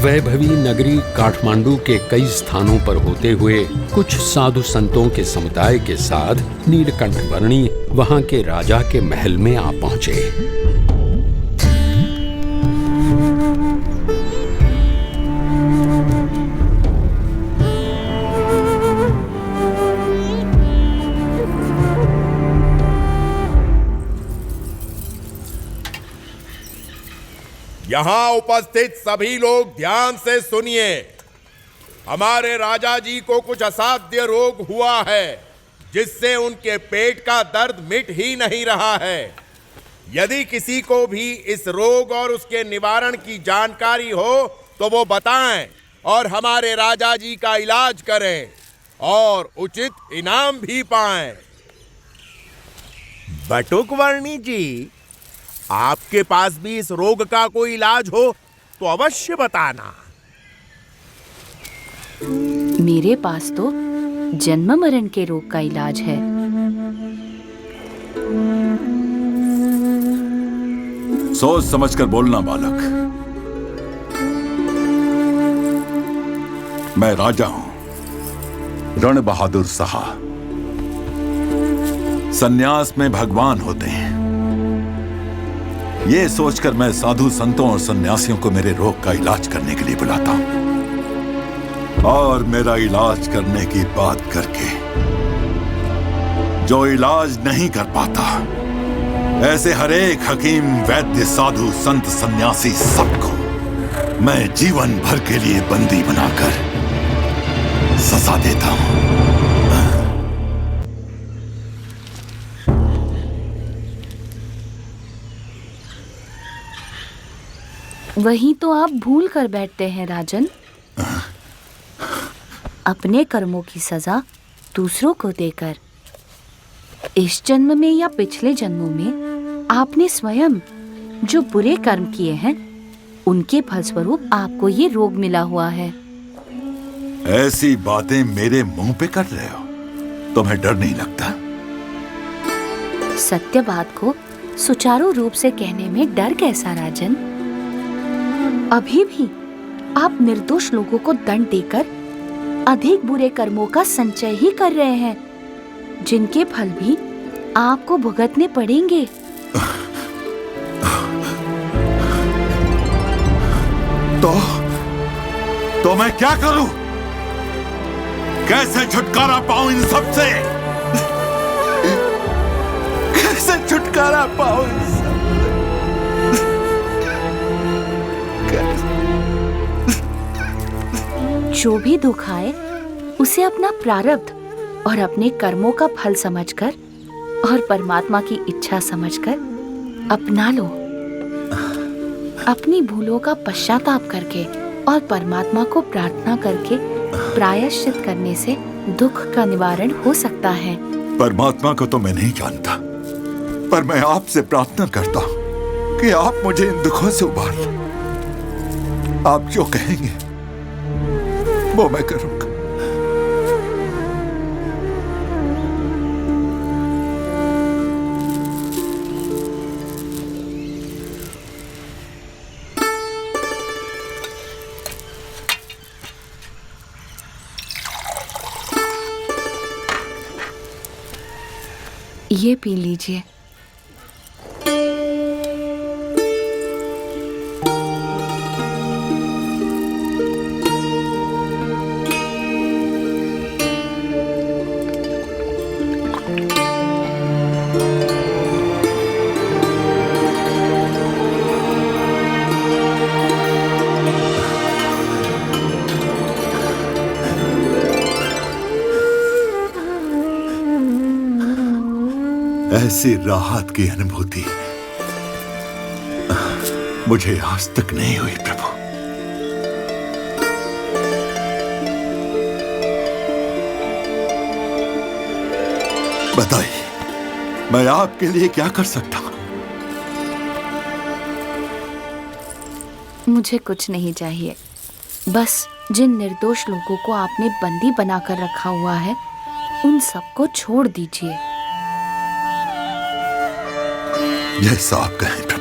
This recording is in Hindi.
वैभवी नगरी काठमांडू के कई स्थानों पर होते हुए कुछ साधु संतों के समुदाय के साथ नीलकंठ वर्णी वहां के राजा के महल में आ पहुंचे। यहाँ उपस्थित सभी लोग ध्यान से सुनिए। हमारे राजा जी को कुछ असाध्य रोग हुआ है जिससे उनके पेट का दर्द मिट ही नहीं रहा है। यदि किसी को भी इस रोग और उसके निवारण की जानकारी हो तो वो बताएं और हमारे राजा जी का इलाज करें और उचित इनाम भी पाएं। बटुकवर्णी जी, आपके पास भी इस रोग का कोई इलाज हो तो अवश्य बताना। मेरे पास तो जन्म मरण के रोग का इलाज है। सोच समझकर बोलना बालक। मैं राजा हूं, रण बहादुर साहा। सन्यास में भगवान होते हैं। ये सोचकर मैं साधु संतों और सन्यासियों को मेरे रोग का इलाज करने के लिए बुलाता हूं। और मेरा इलाज करने की बात करके जो इलाज नहीं कर पाता, ऐसे हर एक हकीम, वैद्य, साधु, संत, सन्यासी सबको मैं जीवन भर के लिए बंदी बनाकर सजा देता हूं। वही तो आप भूल कर बैठते हैं राजन। अपने कर्मों की सजा दूसरों को देकर। इस जन्म में या पिछले जन्मों में आपने स्वयं जो बुरे कर्म किए हैं, उनके फलस्वरूप आपको ये रोग मिला हुआ है। ऐसी बातें मेरे मुंह पे कर रहे हो? तुम्हें डर नहीं लगता? सत्य बात को सुचारू रूप से कहने में डर कैसा राजन? अभी भी आप निर्दोष लोगों को दंड देकर अधिक बुरे कर्मों का संचय ही कर रहे हैं, जिनके फल भी आपको भुगतने पड़ेंगे। तो मैं क्या करूं? कैसे छुटकारा पाऊं इन सब से? कैसे छुटकारा पाऊं इन सब? जो भी दुख आए उसे अपना प्रारब्ध और अपने कर्मों का फल समझकर और परमात्मा की इच्छा समझकर अपना लो। अपनी भूलों का पश्चाताप करके और परमात्मा को प्रार्थना करके प्रायश्चित करने से दुख का निवारण हो सकता है। परमात्मा को तो मैं नहीं जानता, पर मैं आपसे प्रार्थना करता हूं कि आप मुझे इन दुखों से उबार लें। आप जो कहेंगे वो मैं करूंगा। ये पी लीजिए। ऐसी राहत की अनुभूति मुझे आज तक नहीं हुई प्रभु। बताइए, मैं आपके लिए क्या कर सकता हूं? मुझे कुछ नहीं चाहिए। बस जिन निर्दोष लोगों को आपने बंदी बनाकर रखा हुआ है, उन सबको छोड़ दीजिए। जैसा आप कहें।